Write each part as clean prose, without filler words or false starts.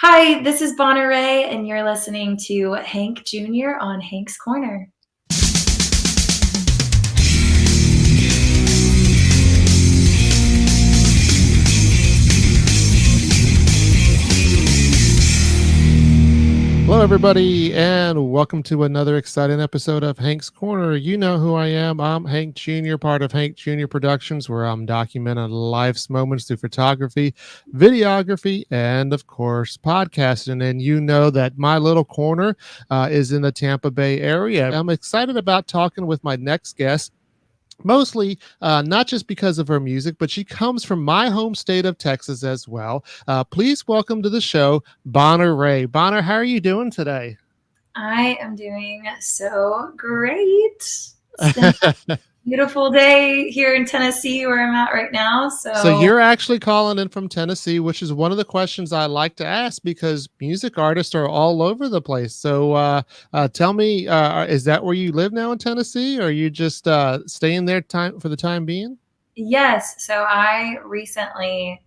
Hi, this is Bonner Rhae, and you're listening to Hank Jr. on Hank's Corner. Hello, everybody, and welcome to another exciting episode of Hank's Corner. You know who I am. I'm Hank Jr., part of Hank Jr. Productions, where I'm documenting life's moments through photography, videography, and, of course, podcasting. And you know that my little corner is in the Tampa Bay area. I'm excited about talking with my next guest. Mostly, not just because of her music, but she comes from my home state of Texas as well. Please welcome to the show, Bonner Rhae. Bonner, how are you doing today? I am doing so great. It's been a beautiful day here in Tennessee where I'm at right now. So So, you're actually calling in from Tennessee, which is one of the questions I like to ask because music artists are all over the place. So tell me, is that where you live now in Tennessee, or are you just staying there time for the time being? yes, so I recently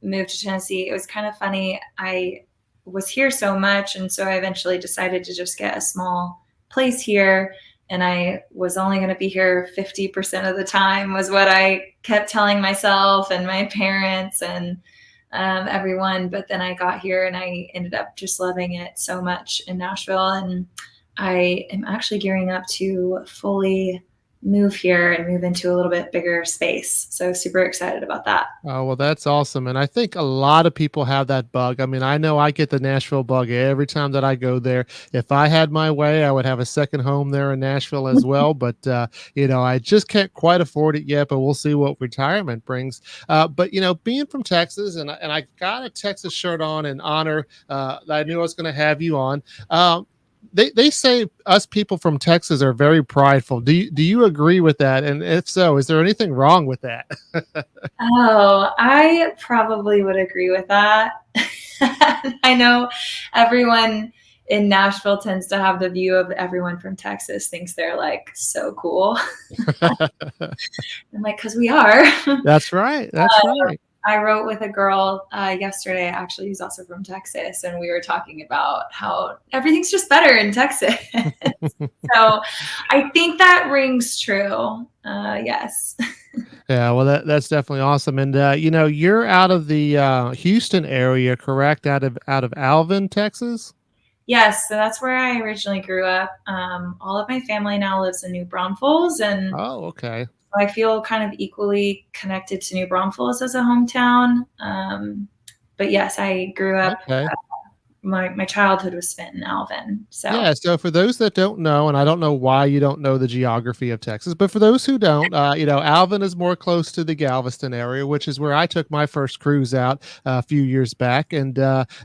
moved to Tennessee. It was kind of funny. I was here so much, and so I eventually decided to just get a small place here. And I was only going to be here 50% of the time, was what I kept telling myself and my parents and everyone. But then I got here and I ended up just loving it so much in Nashville. And I am actually gearing up to fully move here and move into a little bit bigger space. So super excited about that. Oh, well, that's awesome. And I think a lot of people have that bug. I mean, I know I get the Nashville bug every time that I go there. If I had my way, I would have a second home there in Nashville as well. But, I just can't quite afford it yet, but we'll see what retirement brings. But, being from Texas, and I got a Texas shirt on in honor that I knew I was going to have you on. They say us people from Texas are very prideful. Do you agree with that? And if so, is there anything wrong with that? Oh, I probably would agree with that. I know everyone in Nashville tends to have the view of everyone from Texas thinks they're like so cool. I'm like, because we are. That's right. That's right. I wrote with a girl yesterday, actually, who's also from Texas, and we were talking about how everything's just better in Texas. So I think that rings true. Yes. Yeah, well, that's definitely awesome. And you're out of the Houston area, correct? Out of Alvin, Texas. Yes, so that's where I originally grew up. All of my family now lives in New Braunfels, and Oh, okay. I feel kind of equally connected to New Braunfels as a hometown. But yes, I grew up. Okay. My childhood was spent in Alvin. So Yeah, so for those that don't know, and I don't know why you don't know the geography of Texas, but for those who don't, Alvin is more close to the Galveston area, which is where I took my first cruise out a few years back. And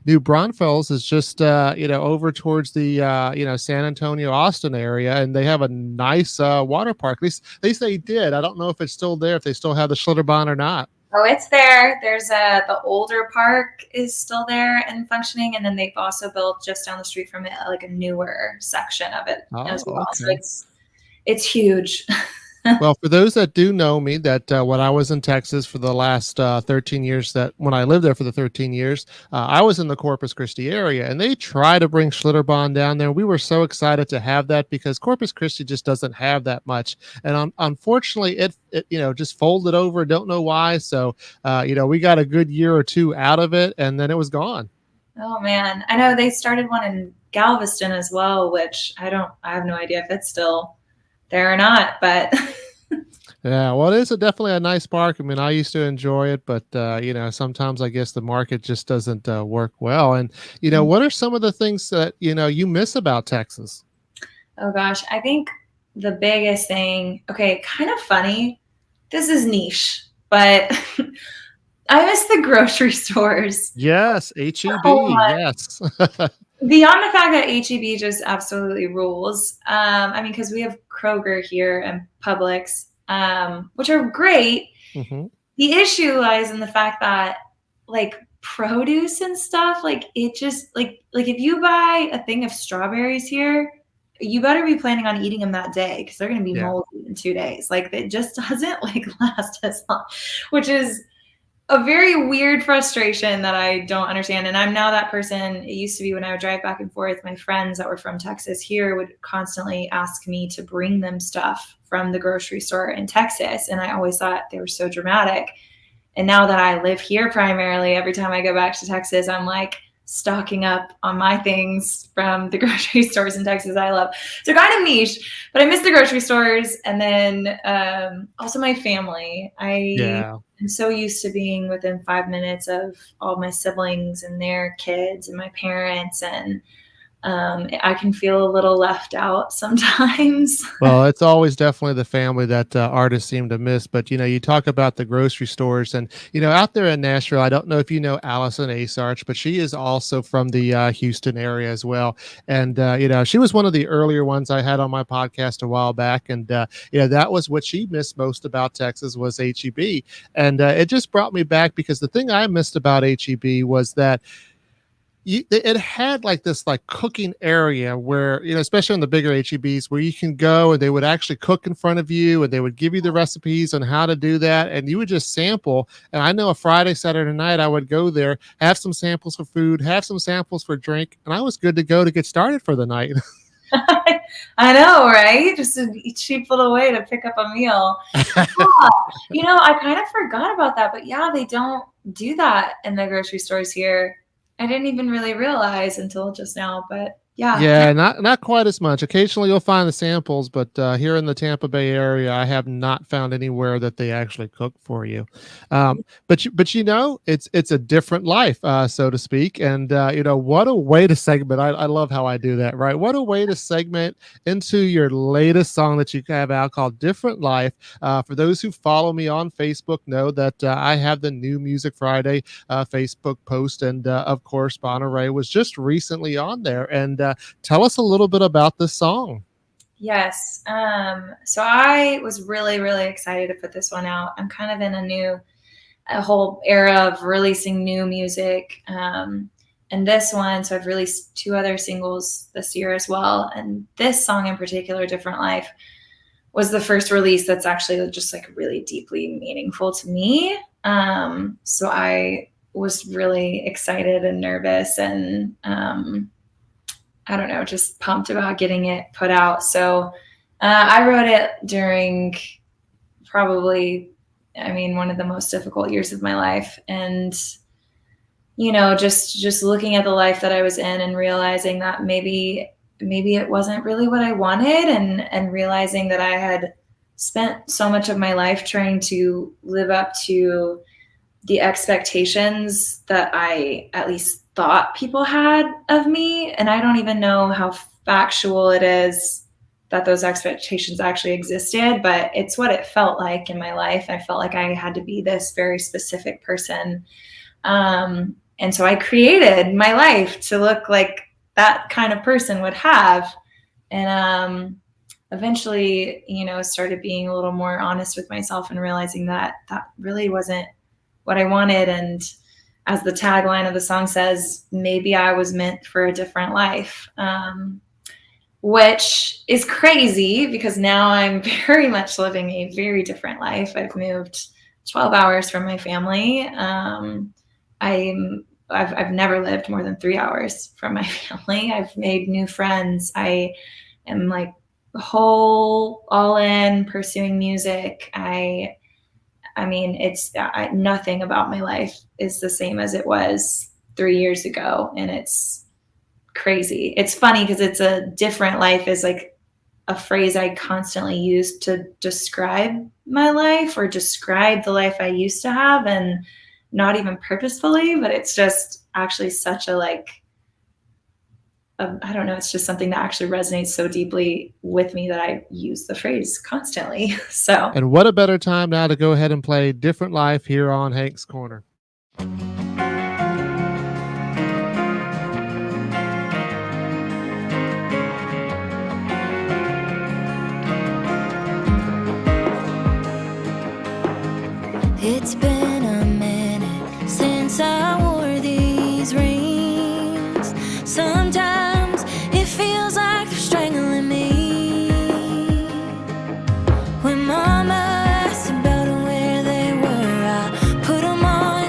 New Braunfels is just, over towards the, San Antonio, Austin area, and they have a nice water park. At least they say did. I don't know if it's still there, if they still have the Schlitterbahn or not. oh, it's there. There's the older park is still there and functioning, and then they've also built just down the street from it like a newer section of it Oh, as well. So okay. it's huge. Well, for those that do know me, that when I was in Texas for the last 13 years, that when I lived there for the 13 years, I was in the Corpus Christi area, and they try to bring Schlitterbahn down there. We were so excited to have that because Corpus Christi just doesn't have that much, and unfortunately, it just folded over. Don't know why. So, we got a good year or two out of it, and then it was gone. Oh man, I know they started one in Galveston as well, which I have no idea if it's still there or not, but Yeah, well, it is definitely a nice park. I mean, I used to enjoy it, but sometimes I guess the market just doesn't work well. And what are some of the things that you miss about Texas? oh gosh, I think the biggest thing, okay, kind of funny. This is niche, but I miss the grocery stores. Yes, HEB. Yes. Beyond the fact that HEB just absolutely rules. I mean, because we have Kroger here and Publix, which are great. Hmm. The issue lies in the fact that like produce and stuff, like it just like if you buy a thing of strawberries here, you better be planning on eating them that day because they're going to be Yeah. moldy in 2 days. Like it just doesn't like last as long, which is a very weird frustration that I don't understand. And I'm now that person. It used to be when I would drive back and forth, my friends that were from Texas here would constantly ask me to bring them stuff from the grocery store in Texas. And I always thought they were so dramatic. And now that I live here primarily, every time I go back to Texas, I'm like stocking up on my things from the grocery stores in Texas I love. So kind of niche, but I miss the grocery stores. And then also my family. I Yeah. am so used to being within 5 minutes of all my siblings and their kids and my parents. And I can feel a little left out sometimes. Well, it's always definitely the family that artists seem to miss. But you talk about the grocery stores, and out there in Nashville. I don't know if you know Allison Asarch, but she is also from the Houston area as well. And she was one of the earlier ones I had on my podcast a while back. And that was what she missed most about Texas was HEB, and it just brought me back because the thing I missed about HEB was that it had like this like cooking area where especially on the bigger HEBs where you can go and they would actually cook in front of you and they would give you the recipes on how to do that and you would just sample. And I know a Friday, Saturday night I would go there, have some samples for food, have some samples for drink, and I was good to go to get started for the night. I know, right? Just a cheap little way to pick up a meal. Yeah. I kind of forgot about that, but yeah, they don't do that in the grocery stores here. I didn't even really realize until just now, but yeah. Yeah, not quite as much. Occasionally you'll find the samples, but here in the Tampa Bay area, I have not found anywhere that they actually cook for you. But it's a different life, so to speak. And what a way to segment. I love how I do that, right? What a way to segment into your latest song that you have out called "Different Life." For those who follow me on Facebook, know that I have the New Music Friday Facebook post, and of course, Rhae was just recently on there, and tell us a little bit about this song. Yes. So I was really, really excited to put this one out. I'm kind of in a whole era of releasing new music. And this one, so I've released 2 other singles this year as well. And this song in particular, Different Life, was the first release that's actually just like really deeply meaningful to me. So I was really excited and nervous and I don't know, just pumped about getting it put out. So I wrote it during probably, one of the most difficult years of my life. And, just looking at the life that I was in and realizing that maybe it wasn't really what I wanted and realizing that I had spent so much of my life trying to live up to the expectations that I at least thought people had of me. And I don't even know how factual it is that those expectations actually existed, but it's what it felt like in my life. I felt like I had to be this very specific person. And so I created my life to look like that kind of person would have. And eventually, started being a little more honest with myself and realizing that that really wasn't what I wanted. And as the tagline of the song says, maybe I was meant for a different life, which is crazy because now I'm very much living a very different life. I've moved 12 hours from my family. I've never lived more than 3 hours from my family. I've made new friends. I am like all in pursuing music. It's nothing about my life is the same as it was 3 years ago. And it's crazy. It's funny because it's a different life is like a phrase I constantly use to describe my life or describe the life I used to have, and not even purposefully, but it's just actually such I don't know, it's just something that actually resonates so deeply with me that I use the phrase constantly. So, And what a better time now to go ahead and play Different Life here on Hank's Corner. It's been a minute since I wore these rings. Sometimes it feels like they're strangling me. When mama asked about where they were, I put them on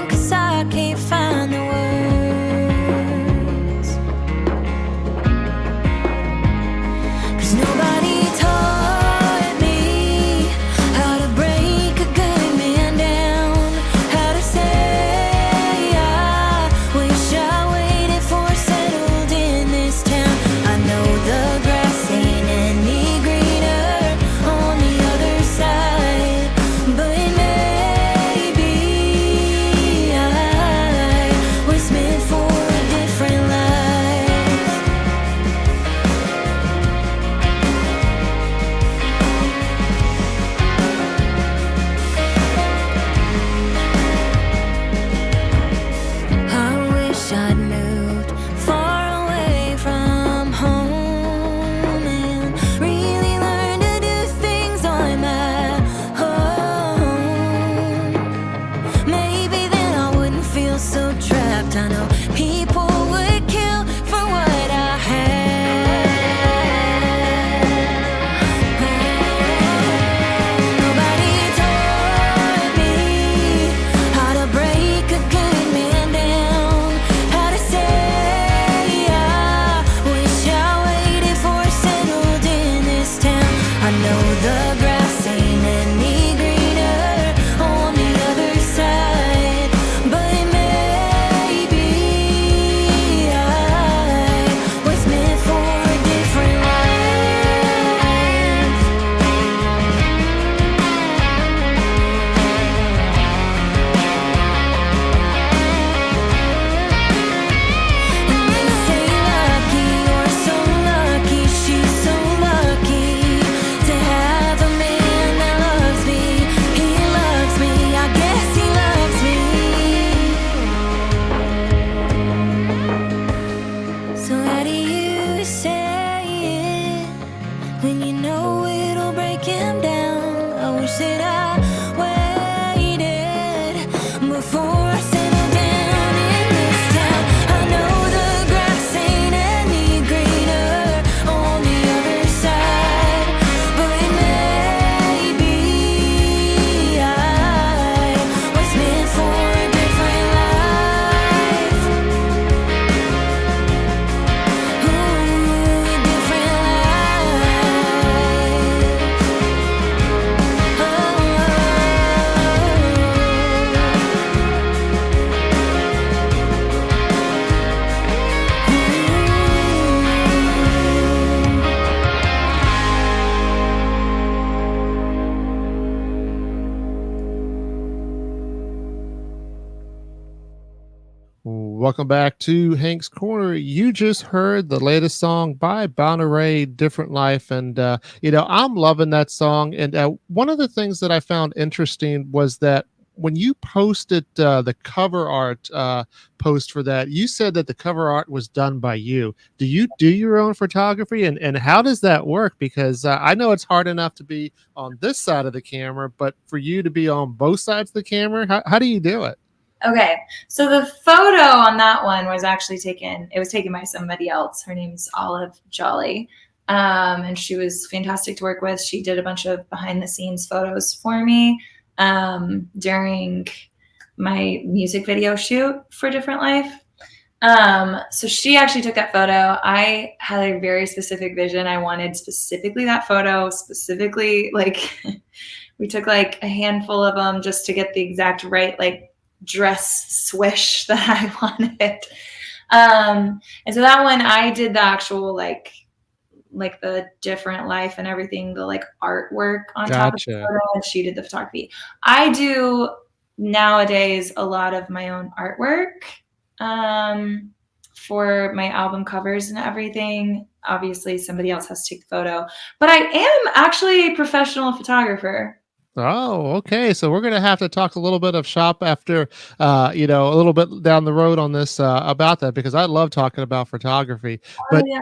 welcome back to Hank's Corner. You just heard the latest song by Rhae, Different Life. And, I'm loving that song. And one of the things that I found interesting was that when you posted the cover art post for that, you said that the cover art was done by you. Do you do your own photography? And how does that work? Because I know it's hard enough to be on this side of the camera, but for you to be on both sides of the camera, how do you do it? Okay, so the photo on that one was actually taken. It was taken by somebody else. Her name's Olive Jolly, and she was fantastic to work with. She did a bunch of behind-the-scenes photos for me during my music video shoot for Different Life. So she actually took that photo. I had a very specific vision. I wanted specifically that photo, specifically like we took like a handful of them just to get the exact right like dress swish that I wanted. And so that one I did the actual like the Different Life and everything, the like artwork on top of the Gotcha. photo, and she did the photography. I do nowadays a lot of my own artwork for my album covers and everything. Obviously somebody else has to take the photo, but I am actually a professional photographer. Oh, okay. So we're going to have to talk a little bit of shop after, a little bit down the road on this about that, because I love talking about photography. Oh But yeah.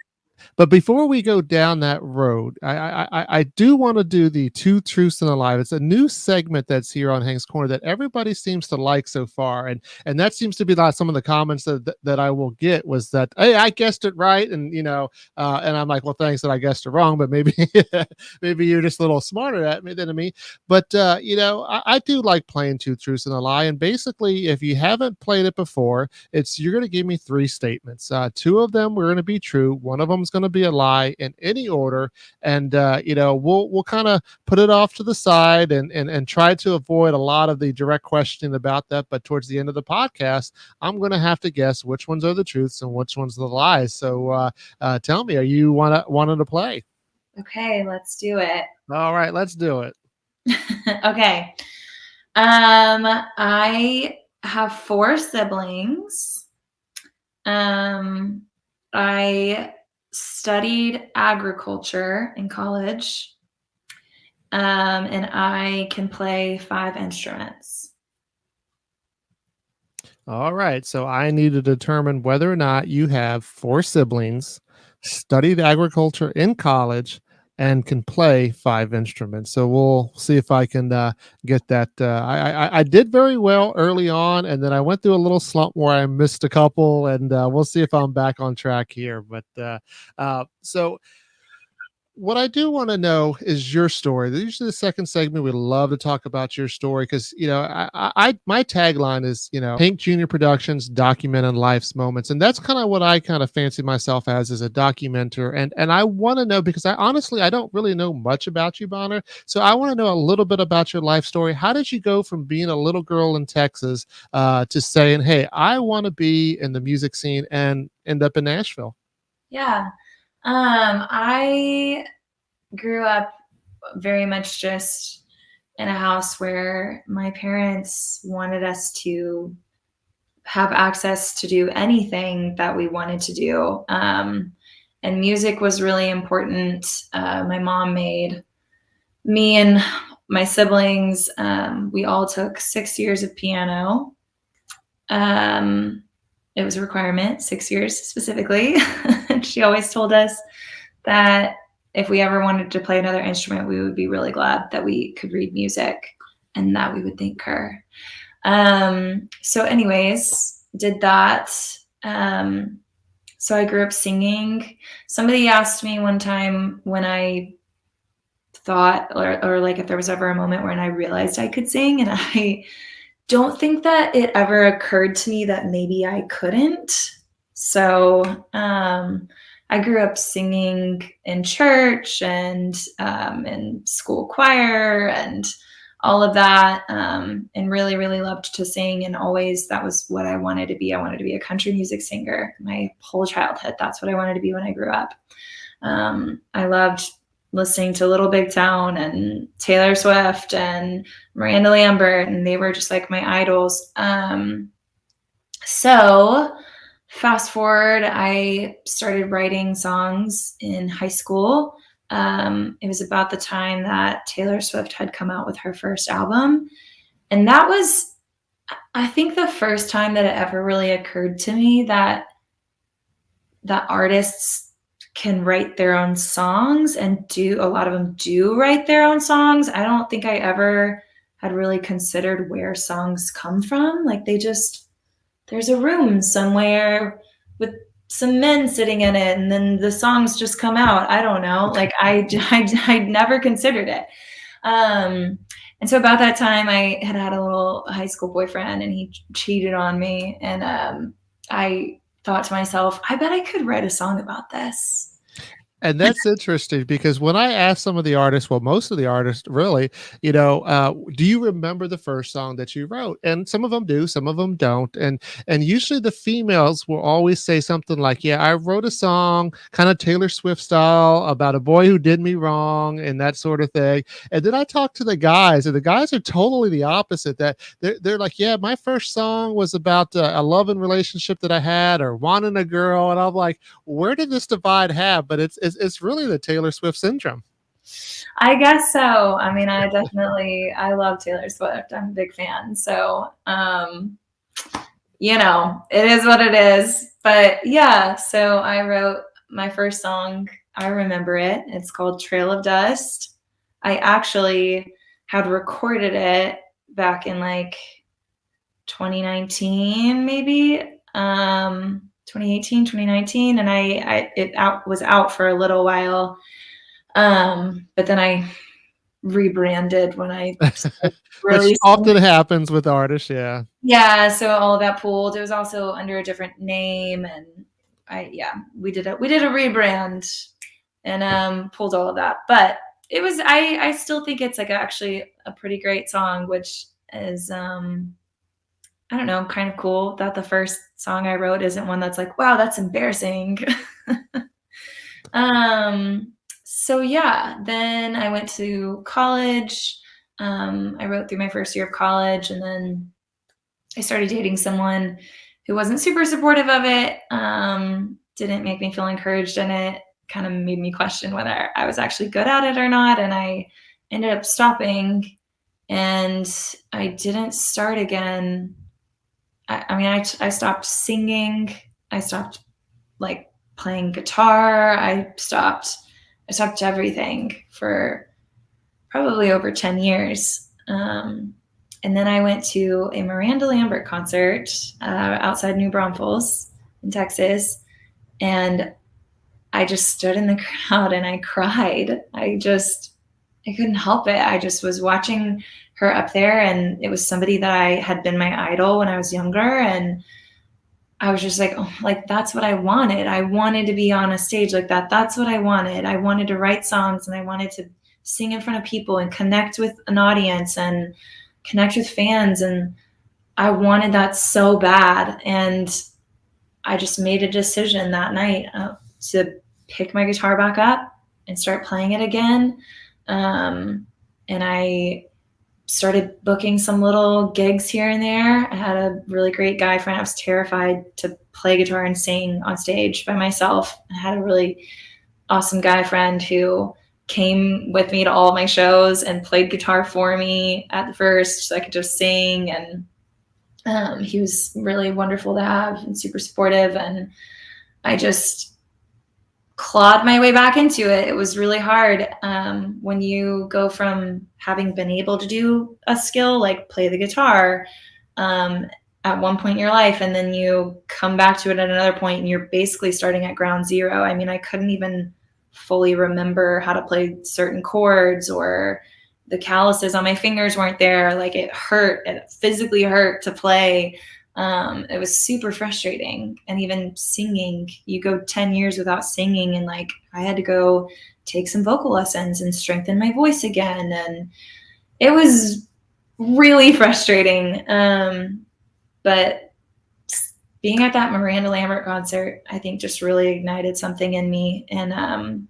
But before we go down that road, I do want to do the two truths and a lie. It's a new segment that's here on Hank's Corner that everybody seems to like so far, and that seems to be like some of the comments that I will get was that, hey, I guessed it right, and I'm like, well, thanks that I guessed it wrong, but maybe maybe you're just a little smarter at me than me. But I do like playing two truths and a lie, and basically, if you haven't played it before, you're going to give me three statements. Two of them are going to be true. One of them is going to be a lie in any order, and we'll kind of put it off to the side and try to avoid a lot of the direct questioning about that. But towards the end of the podcast, I'm going to have to guess which ones are the truths and which ones are the lies. So tell me, are you wanting to play? Okay, let's do it. All right, let's do it. Okay. I have four siblings. I studied agriculture in college. And I can play 5 instruments. All right. So I need to determine whether or not you have four siblings, studied agriculture in college, and can play 5 instruments. So we'll see if I can get that. I did very well early on, and then I went through a little slump where I missed a couple, and we'll see if I'm back on track here. But so what I do want to know is your story. Usually, the second segment, we love to talk about your story because my tagline is Hank Jr. Productions documenting life's moments, and that's kind of what I kind of fancy myself as a documenter. And I want to know because I don't really know much about you, Bonner. So I want to know a little bit about your life story. How did you go from being a little girl in Texas to saying, "Hey, I want to be in the music scene," and end up in Nashville? Yeah. I grew up very much just in a house where my parents wanted us to have access to do anything that we wanted to do. And music was really important. My mom made me and my siblings, we all took 6 years of piano. It was a requirement, 6 years specifically. She always told us that if we ever wanted to play another instrument, we would be really glad that we could read music and that we would thank her. So anyways, did that. So I grew up singing. Somebody asked me one time when I thought, or like if there was ever a moment when I realized I could sing, and I don't think that it ever occurred to me that maybe I couldn't. So I grew up singing in church and in school choir and all of that, and really, really loved to sing. And always that was what I wanted to be. I wanted to be a country music singer my whole childhood. That's what I wanted to be when I grew up. I loved listening to Little Big Town and Taylor Swift and Miranda Lambert, and they were just like my idols. So fast forward, I started writing songs in high school. It was about the time that Taylor Swift had come out with her first album. And that was, I think, the first time that it ever really occurred to me that artists can write their own songs, and a lot of them do write their own songs. I don't think I ever had really considered where songs come from. Like there's a room somewhere with some men sitting in it, and then the songs just come out. I don't know. Like I never considered it. And so about that time, I had a little high school boyfriend, and he cheated on me. And I thought to myself, I bet I could write a song about this. And that's interesting because when I ask some of the artists, well, most of the artists really, do you remember the first song that you wrote? And some of them do, some of them don't. And usually the females will always say something like, "Yeah, I wrote a song, kind of Taylor Swift style, about a boy who did me wrong," and that sort of thing. And then I talk to the guys, and the guys are totally the opposite. That they're like, "Yeah, my first song was about a loving relationship that I had, or wanting a girl," and I'm like, where did this divide have? But it's really the Taylor Swift syndrome. I guess so. I mean, I love Taylor Swift. I'm a big fan. So, it is what it is. But yeah, so I wrote my first song. I remember it. It's called Trail of Dust. I actually had recorded it back in like 2019, maybe 2018, 2019, and was out for a little while. But then I rebranded when I Which released. often happens with artists. Yeah. Yeah, so all of that pooled. It was also under a different name, and we did a rebrand and pulled all of that. But it was I still think it's like actually a pretty great song, which is I don't know, kind of cool that the first song I wrote isn't one that's like, wow, that's embarrassing. So yeah, then I went to college. I wrote through my first year of college, and then I started dating someone who wasn't super supportive of it, didn't make me feel encouraged in it, kind of made me question whether I was actually good at it or not. And I ended up stopping, and I didn't start again. I stopped singing. I stopped like playing guitar. I stopped everything for probably over 10 years. And then I went to a Miranda Lambert concert outside New Braunfels in Texas. And I just stood in the crowd and I cried. I couldn't help it. I just was watching her up there, and it was somebody that I had been my idol when I was younger. And I was just like, oh, like, that's what I wanted. I wanted to be on a stage like that. That's what I wanted. I wanted to write songs, and I wanted to sing in front of people and connect with an audience and connect with fans. And I wanted that so bad. And I just made a decision that night to pick my guitar back up and start playing it again. And I started booking some little gigs here and there. I had a really great guy friend. I was terrified to play guitar and sing on stage by myself. I had a really awesome guy friend who came with me to all of my shows and played guitar for me at the first so I could just sing. And he was really wonderful to have and super supportive. And I just clawed my way back into it. It was really hard when you go from having been able to do a skill like play the guitar at one point in your life, and then you come back to it at another point and you're basically starting at ground zero. I mean, I couldn't even fully remember how to play certain chords, or the calluses on my fingers weren't there. Like, it physically hurt to play. It was super frustrating. And even singing, you go 10 years without singing, and like I had to go take some vocal lessons and strengthen my voice again. And it was really frustrating. But being at that Miranda Lambert concert, I think just really ignited something in me. And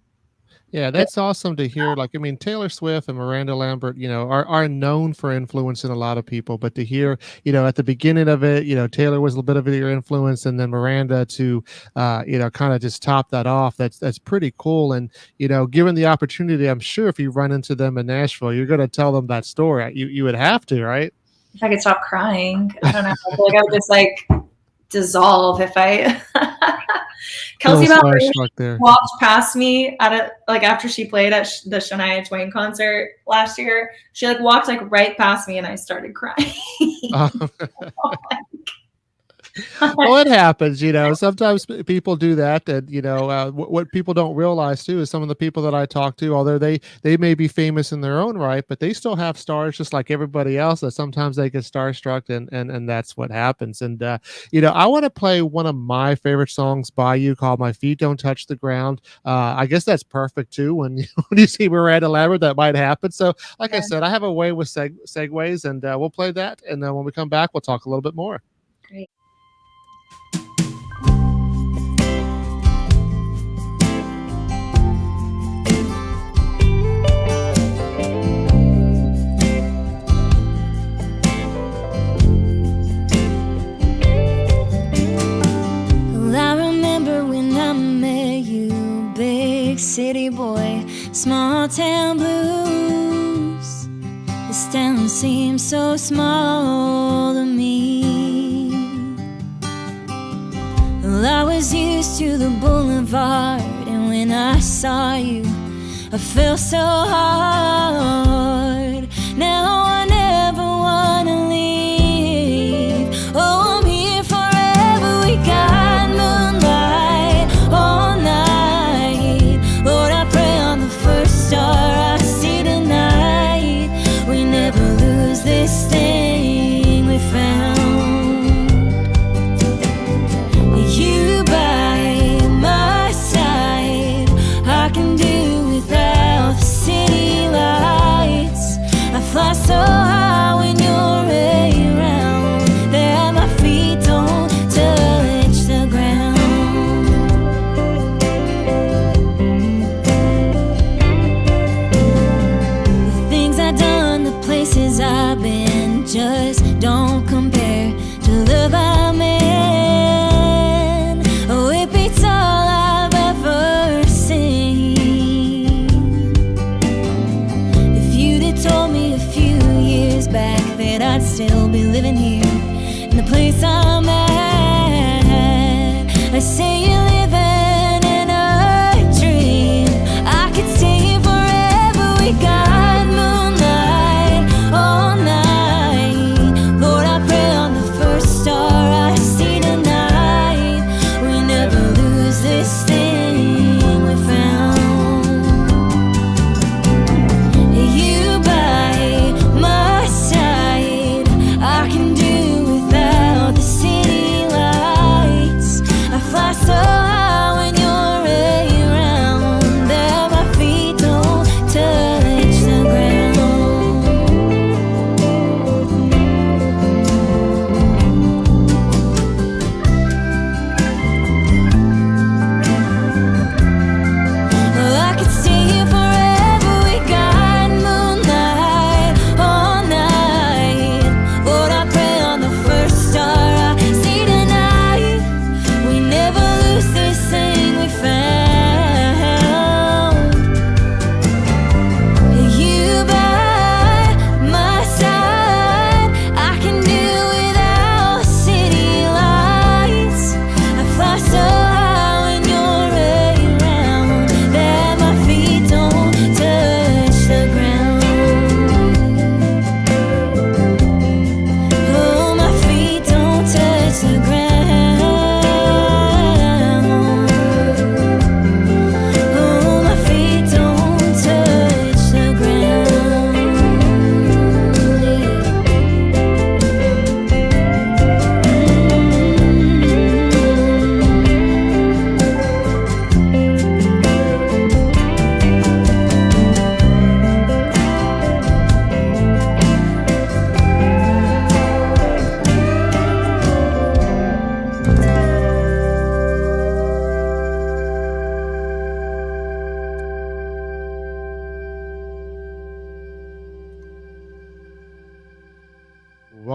Yeah, that's awesome to hear. Like, I mean, Taylor Swift and Miranda Lambert, are known for influencing a lot of people. But to hear, at the beginning of it, Taylor was a little bit of your influence, and then Miranda to, kind of just top that off. That's pretty cool. And given the opportunity, I'm sure if you run into them in Nashville, you're going to tell them that story. You would have to, right? If I could stop crying, I don't know. I feel like I would just like dissolve if I. Kelsey Little Ballerini starstruck there. walked past me at a like after she played at the Shania Twain concert last year. She like walked like right past me, and I started crying. Well, it happens, sometimes people do that. And what people don't realize too is some of the people that I talk to, although they may be famous in their own right, but they still have stars just like everybody else, that sometimes they get starstruck, and that's what happens. And I want to play one of my favorite songs by you called My Feet Don't Touch the Ground. I guess that's perfect too when when you see Miranda Lambert, that might happen. So like I said, I have a way with segues, and we'll play that, and then when we come back, we'll talk a little bit more. Great. City boy, small town blues. This town seems so small to me. Well, I was used to the boulevard, and when I saw you, I felt so hard. Now I never wanna leave. Oh, I'm here forever. We got moonlight all night. Lord, I pray on the first star I see tonight. We never lose this thing we found. You by my side, I can do without the city lights.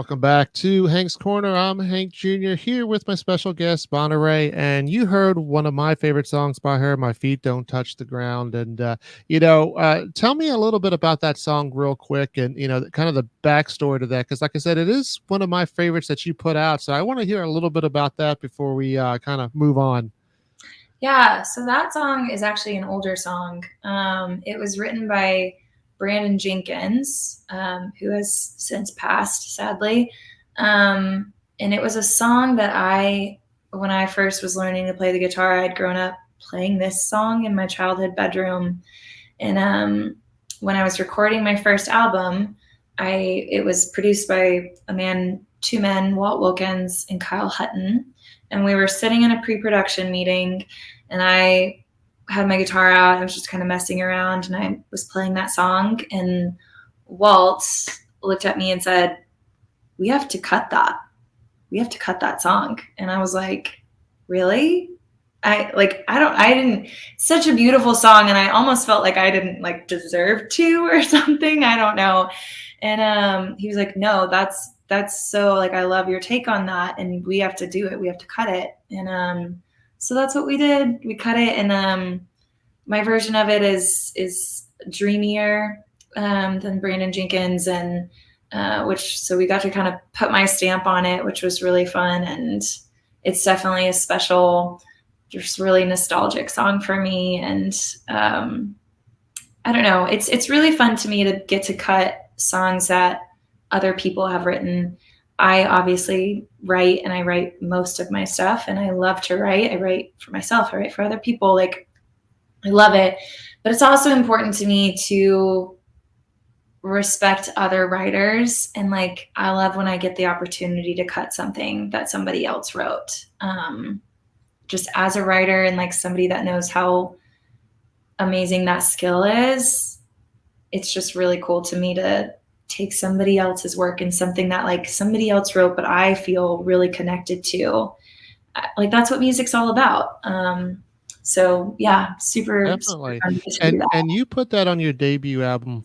Welcome back to Hank's Corner. I'm Hank Jr. here with my special guest, Rhae, and you heard one of my favorite songs by her, "My Feet Don't Touch the Ground." And tell me a little bit about that song, real quick, and kind of the backstory to that, because, like I said, it is one of my favorites that you put out. So I want to hear a little bit about that before we kind of move on. Yeah, so that song is actually an older song. It was written by Brandon Jenkins, who has since passed, sadly. And it was a song that when I first was learning to play the guitar, I'd grown up playing this song in my childhood bedroom. And when I was recording my first album, it was produced by two men, Walt Wilkins and Kyle Hutton. And we were sitting in a pre-production meeting, and I had my guitar out. I was just kind of messing around, and I was playing that song. And Walt looked at me and said, "We have to cut that. We have to cut that song." And I was like, "Really?" I didn't, such a beautiful song. And I almost felt like I didn't deserve to or something. I don't know. And he was like, "No, that's so, I love your take on that. And we have to do it. We have to cut it." And so that's what we did. We cut it. And my version of it is dreamier than Brandon Jenkins. And so we got to kind of put my stamp on it, which was really fun. And it's definitely a special, just really nostalgic song for me. And I don't know, it's really fun to me to get to cut songs that other people have written. I obviously write, and I write most of my stuff, and I love to write. I write for myself, I write for other people. I love it. But it's also important to me to respect other writers. And I love when I get the opportunity to cut something that somebody else wrote. Just as a writer and somebody that knows how amazing that skill is, it's just really cool to me to take somebody else's work and something that somebody else wrote, but I feel really connected to. That's what music's all about. So yeah, super Definitely. fun to do And that. and you put that on your debut album,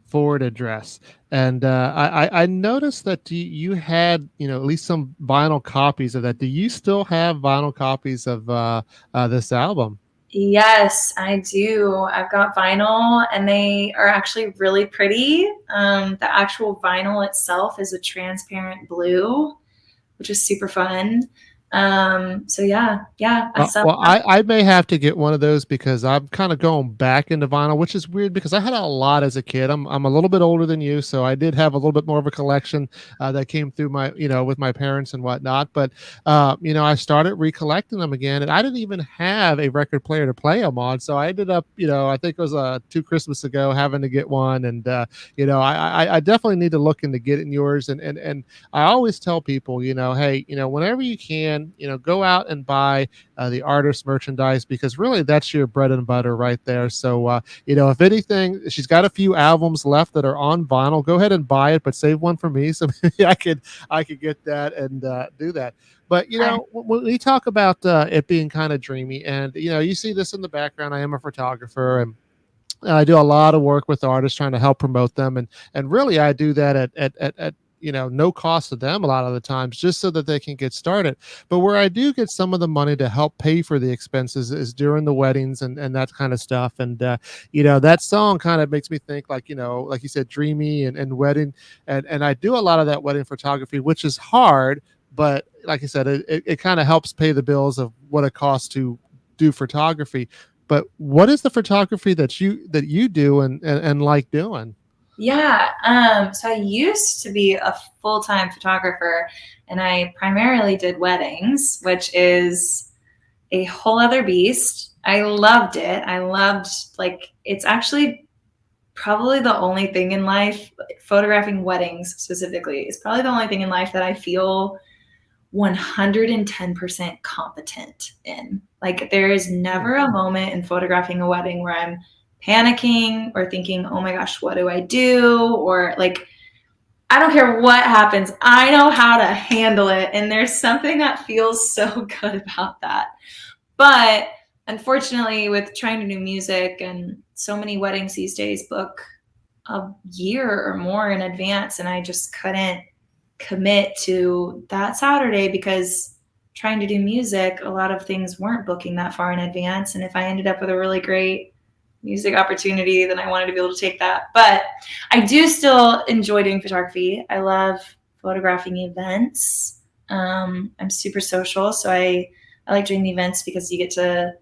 Forward Address. And I noticed that you had, at least some vinyl copies of that. Do you still have vinyl copies of this album? Yes, I do. I've got vinyl, and they are actually really pretty. The actual vinyl itself is a transparent blue, which is super fun. So yeah, I Well, sell. well, I may have to get one of those because I'm kind of going back into vinyl, which is weird because I had a lot as a kid. I'm a little bit older than you, so I did have a little bit more of a collection that came through my, with my parents and whatnot. But I started recollecting them again, and I didn't even have a record player to play them on. So I ended up, I think it was 2 Christmas ago, having to get one. And I definitely need to look into getting yours. And I always tell people, hey, whenever you can, go out and buy the artist merchandise, because really that's your bread and butter right there. So if anything, she's got a few albums left that are on vinyl. Go ahead and buy it, but save one for me, so maybe I could get that and do that. But when we talk about it being kind of dreamy, and you see this in the background, I am a photographer, and I do a lot of work with artists trying to help promote them, and really I do that at no cost to them a lot of the times, just so that they can get started. But where I do get some of the money to help pay for the expenses is during the weddings and that kind of stuff. And that song kind of makes me think, like you said, dreamy and wedding, and I do a lot of that wedding photography, which is hard, but like I said, it kind of helps pay the bills of what it costs to do photography. But what is the photography that you do and like doing? Yeah. So I used to be a full-time photographer, and I primarily did weddings, which is a whole other beast. I loved it. It's actually probably the only thing in life, photographing weddings specifically, is probably the only thing in life that I feel 110% competent in. There is never a moment in photographing a wedding where I'm panicking or thinking, "Oh my gosh, what do I do?" Or I don't care what happens. I know how to handle it. And there's something that feels so good about that. But unfortunately, with trying to do music, and so many weddings these days book a year or more in advance, and I just couldn't commit to that Saturday because trying to do music, a lot of things weren't booking that far in advance. And if I ended up with a really great music opportunity, then I wanted to be able to take that. But I do still enjoy doing photography. I love photographing events. I'm super social, so I like doing the events because you get to,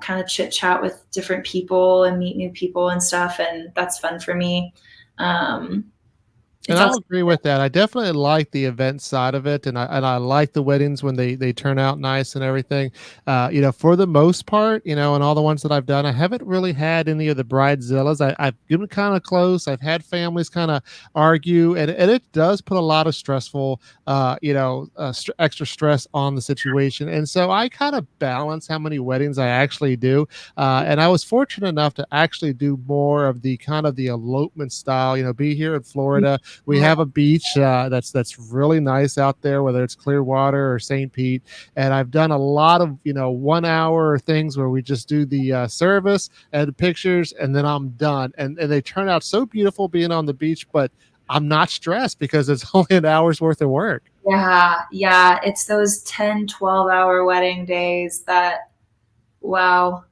kind of chit chat with different people and meet new people and stuff, and that's fun for me. Um, And it's I'll also agree with that. I definitely like the event side of it, and I like the weddings when they turn out nice and everything. For the most part, and all the ones that I've done, I haven't really had any of the bridezillas. I've given kind of close. I've had families kind of argue, and it does put a lot of stressful, extra stress on the situation. And so I kind of balance how many weddings I actually do. And I was fortunate enough to actually do more of the kind of the elopement style. Be here in Florida. We have a beach that's really nice out there, whether it's Clearwater or St. Pete. And I've done a lot of 1 hour things where we just do the service and the pictures, and then I'm done. And they turn out so beautiful being on the beach, but I'm not stressed because it's only an hour's worth of work. Yeah. It's those 10, 12-hour wedding days that, wow.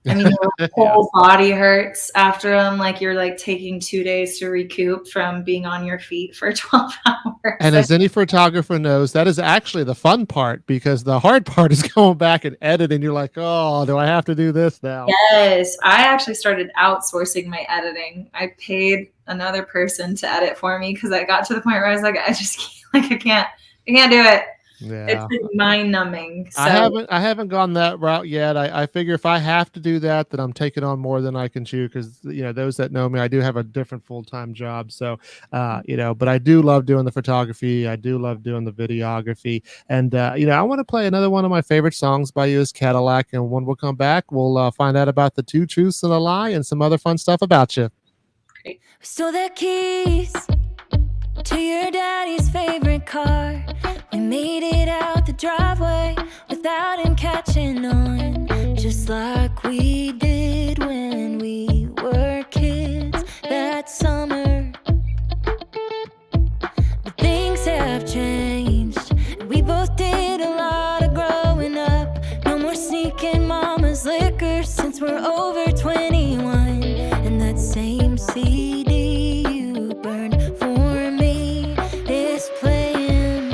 I mean, your Yeah. whole body hurts after them. Like you're like taking 2 days to recoup from being on your feet for 12 And hours. as any photographer knows, that is actually the fun part, because the hard part is going back and editing. You're like, oh, do I have to do this now? Yes, I actually started outsourcing my editing. I paid another person to edit for me because I got to the point where I was like, I just can't, like, I can't do it. It's Yeah. like mind numbing. I So haven't gone that route yet. I figure if I have to do that, then I'm taking on more than I can chew, because those that know me, I do have a different full-time job. So but I do love doing the photography. I do love doing the videography. And I want to play another one of my favorite songs by you, is Cadillac. And when we'll come back, we'll find out about the two truths and a lie and some other fun stuff about you. great. Stole the keys to your daddy's favorite car. We made it out the driveway without him catching on, just like we did when we were kids that summer. But things have changed, and we both did a lot of growing up. No more sneaking mama's liquor since we're over 21. And that same CD you burned for me is playing.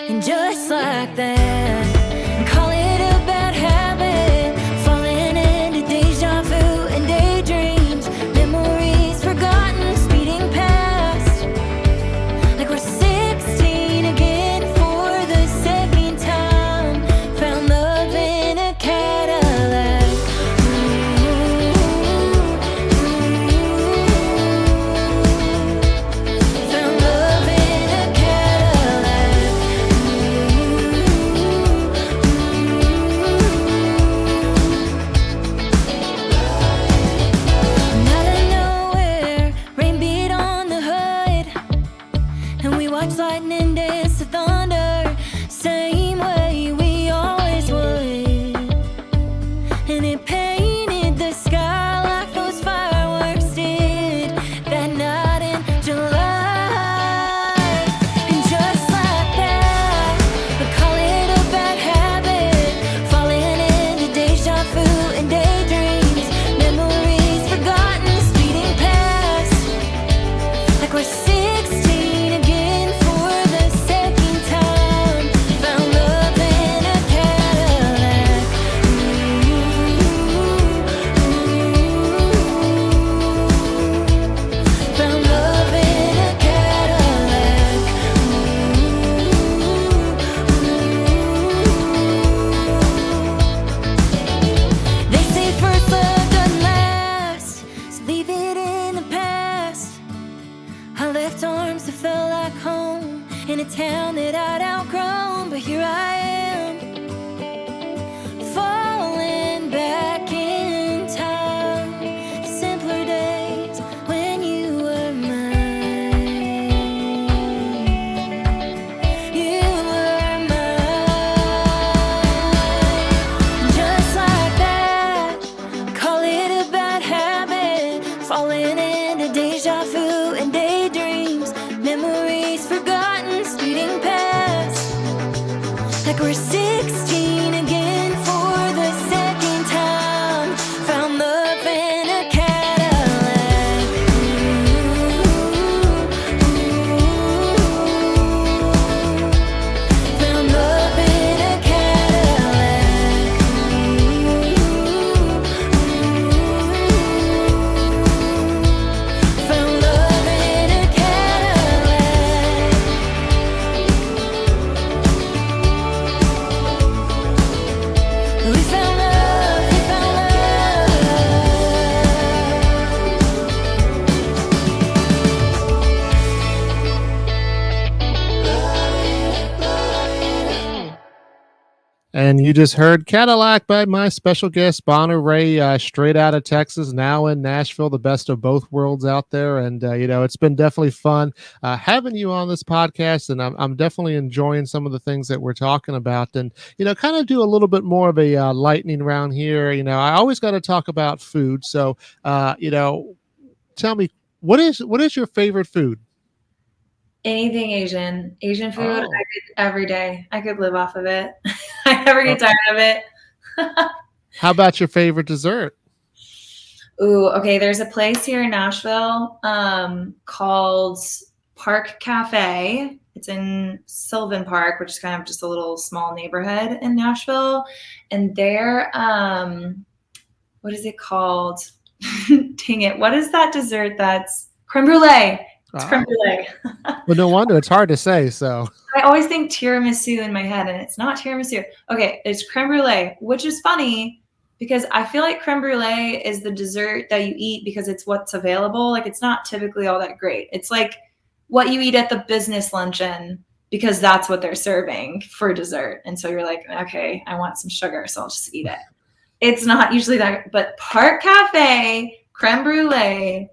And just like that, call it a bad habit, falling into deja vu and daydreams, memories forgotten, speeding past, like we're 16 again for the second time. Found love in a Cadillac. We found love, we found love. And you just heard Cadillac by my special guest, Bonner Rhae, straight out of Texas, now in Nashville, the best of both worlds out there. And, it's been definitely fun having you on this podcast. And I'm definitely enjoying some of the things that we're talking about. And, kind of do a little bit more of a lightning round here. I always got to talk about food. So, tell me, what is your favorite food? Anything Asian. Asian food, I Oh, could every day. I could live off of it. I never get tired of it. how about your favorite dessert? Ooh, okay. There's a place here in Nashville called Park Cafe. It's in Sylvan Park, which is kind of just a little small neighborhood in Nashville. And they're what is it called? Dang it. What is that dessert that's creme brulee? It's creme Oh, brulee. well, no wonder it's hard to say. So, I always think tiramisu in my head, and it's not tiramisu. Okay, it's creme brulee, which is funny because I feel like creme brulee is the dessert that you eat because it's what's available. Like, it's not typically all that great. It's like what you eat at the business luncheon because that's what they're serving for dessert. And so you're like, okay, I want some sugar, so I'll just eat it. It's not usually that, but Park Cafe creme brulee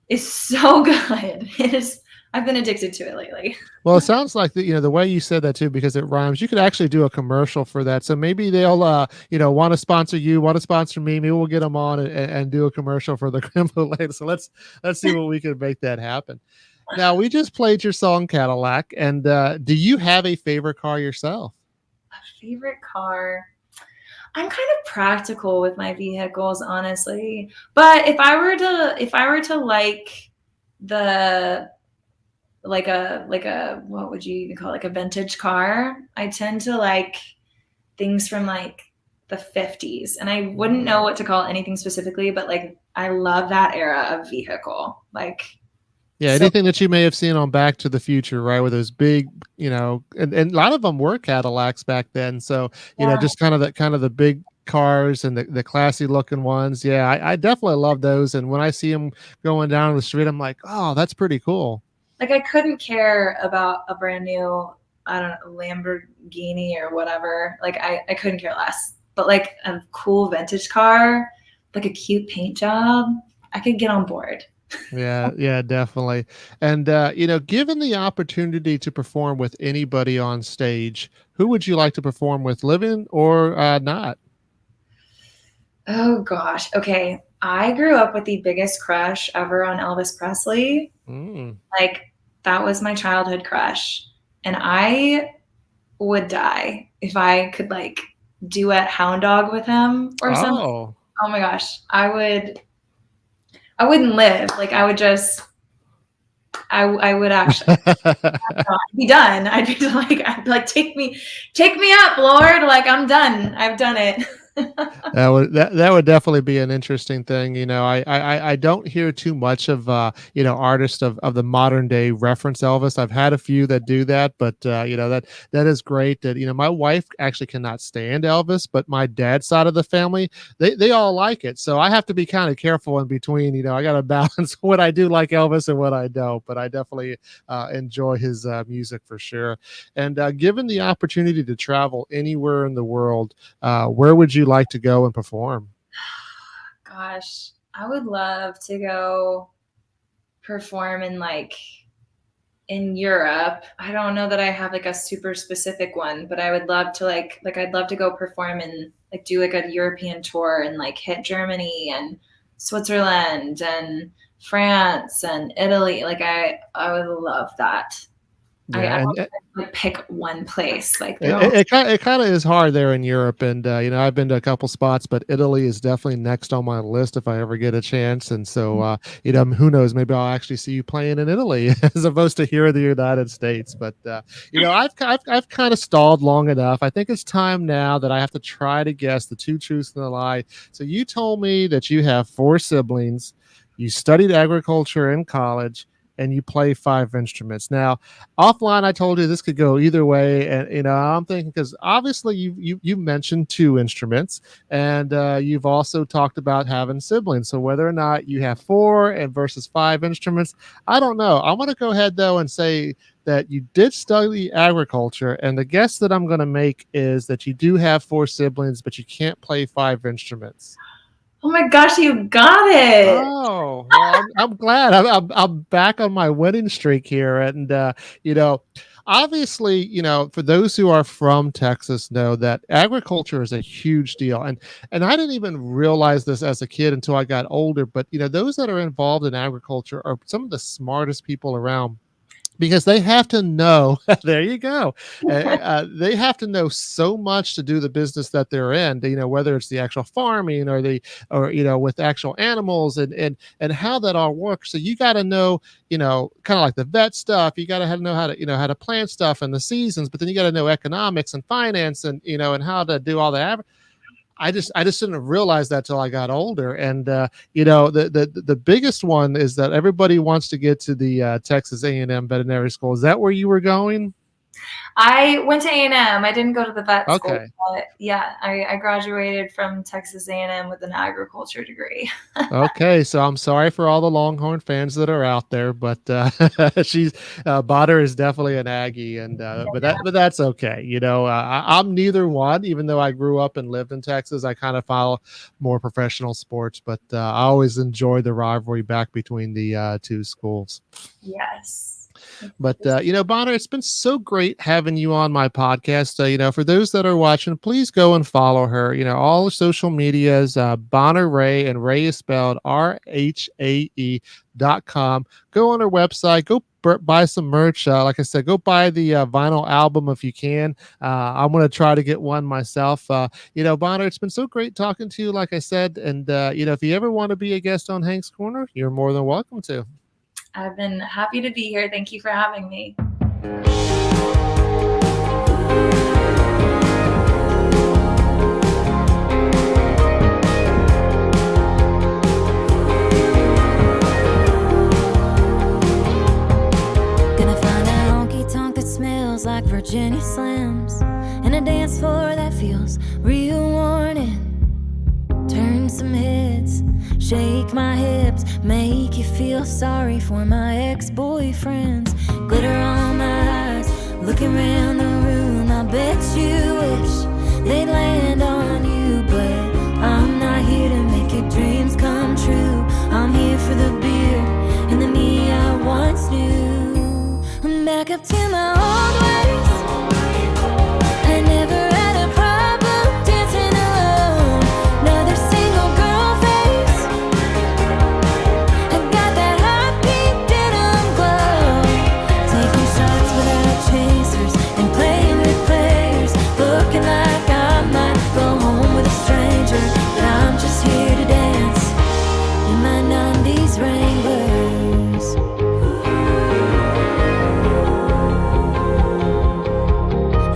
is so good. It is. I've been addicted to it lately. well, it sounds like the way you said that too, because it rhymes. You could actually do a commercial for that. So maybe they'll, want to sponsor you, want to sponsor me. Maybe we'll get them on and do a commercial for the creme brulee. So let's see what we can make that happen. Now we just played your song Cadillac, and do you have a favorite car yourself? Favorite car. I'm kind of practical with my vehicles, honestly. But if I were to like the like a what would you even call it? Like a vintage car, I tend to like things from like the 50s. And I wouldn't know what to call anything specifically, but like I love that era of vehicle. Like Yeah, so anything that you may have seen on Back to the Future, right? With those big, and a lot of them were Cadillacs back then. So, yeah. just kind of the big cars and the classy looking ones. Yeah, I definitely love those. And when I see them going down the street, I'm like, oh, that's pretty cool. Like I couldn't care about a brand new, I don't know, Lamborghini or whatever. Like I couldn't care less. But like a cool vintage car, like a cute paint job, I could get on board. Yeah, yeah, definitely. And given the opportunity to perform with anybody on stage, who would you like to perform with, living or not? Oh gosh. Okay. I grew up with the biggest crush ever on Elvis Presley. Mm. Like that was my childhood crush. And I would die if I could like duet Hound Dog with him or something. Oh. Oh my gosh. I wouldn't live. Like I would just I would actually be done. I'd be like, take me up, Lord. Like I'm done. I've done it. That would definitely be an interesting thing. I don't hear too much of artists of the modern day reference Elvis. I've had a few that do that, but that is great. That my wife actually cannot stand Elvis, but my dad's side of the family they all like it. So I have to be kind of careful in between. I got to balance what I do like Elvis and what I don't. But I definitely enjoy his music for sure. And given the opportunity to travel anywhere in the world, where would you like to go and perform? Gosh, I would love to go perform in Europe. I don't know that I have like a super specific one, but I would love to like I'd love to go perform and like do like a European tour and like hit Germany and Switzerland and France and Italy. Like I would love that. I Yeah, and don't like pick one place. Like they're all it kind of is hard there in Europe, and I've been to a couple spots, but Italy is definitely next on my list if I ever get a chance. And so, who knows? Maybe I'll actually see you playing in Italy as opposed to here in the United States. But I've kind of stalled long enough. I think it's time now that I have to try to guess the two truths and a lie. So you told me that you have four siblings. You studied agriculture in college. and you play 5 instruments. Now, offline, I told you this could go either way, and I'm thinking because obviously you mentioned 2 instruments, and you've also talked about having siblings. So whether or not you have 4 versus 5 instruments, I don't know. I want to go ahead though and say that you did study agriculture, and the guess that I'm going to make is that you do have 4 siblings, but you can't play 5 instruments. Oh my gosh, you got it. Oh, well, I'm glad. I'm back on my winning streak here, and you know, obviously, for those who are from Texas, know that agriculture is a huge deal, and I didn't even realize this as a kid until I got older. But those that are involved in agriculture are some of the smartest people around, because they have to know there you go, they have to know so much to do the business that they're in, whether it's the actual farming or with actual animals, and how that all works. So you got to know, kind of like the vet stuff. You got to know how to how to plant stuff and the seasons, but then you got to know economics and finance, and and how to do all that. I just didn't realize that till I got older. And the biggest one is that everybody wants to get to the Texas A&M veterinary school. Is that where you were going? I went to A&M. I didn't go to the vet school, Okay. but yeah, I graduated from Texas A&M with an agriculture degree. Okay, so I'm sorry for all the Longhorn fans that are out there, but she's Botter is definitely an Aggie, and but that's okay. I'm neither one, even though I grew up and lived in Texas. I kind of follow more professional sports, but I always enjoy the rivalry back between the two schools. Yes. But Bonner, it's been so great having you on my podcast. For those that are watching, please go and follow her. All the social medias, Bonner Rhae, and Rhae is spelled RHAE.com. Go on her website. Go buy some merch. Like I said, go buy the vinyl album if you can. I'm going to try to get one myself. Bonner, it's been so great talking to you. Like I said, and if you ever want to be a guest on Hank's Corner, you're more than welcome to. I've been happy to be here. Thank you for having me. Gonna find a honky-tonk that smells like Virginia Slims, and a dance floor that feels real worn in. Turn some heads, shake my hips, make you feel sorry for my ex-boyfriends. Glitter on my eyes, looking around the room. I bet you wish they'd land on you, but I'm not here to make your dreams come true. I'm here for the beer and the me I once knew. I'm back up to my old ways. I never had a problem dancing alone. Another single girl face. I got that hot pink denim glow. Taking shots without chasers and playing with players. Looking like I might go home with a stranger, but I'm just here to dance in my 90s Wranglers.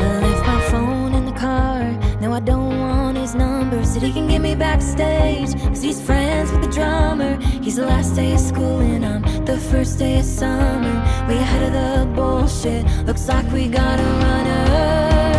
I left my phone in the car. Now I don't want his number. Said he can get me backstage, 'cause he's friends with the drummer. He's the last day of school and I'm the first day of summer. Way ahead of the bullshit. Looks like we got a runner.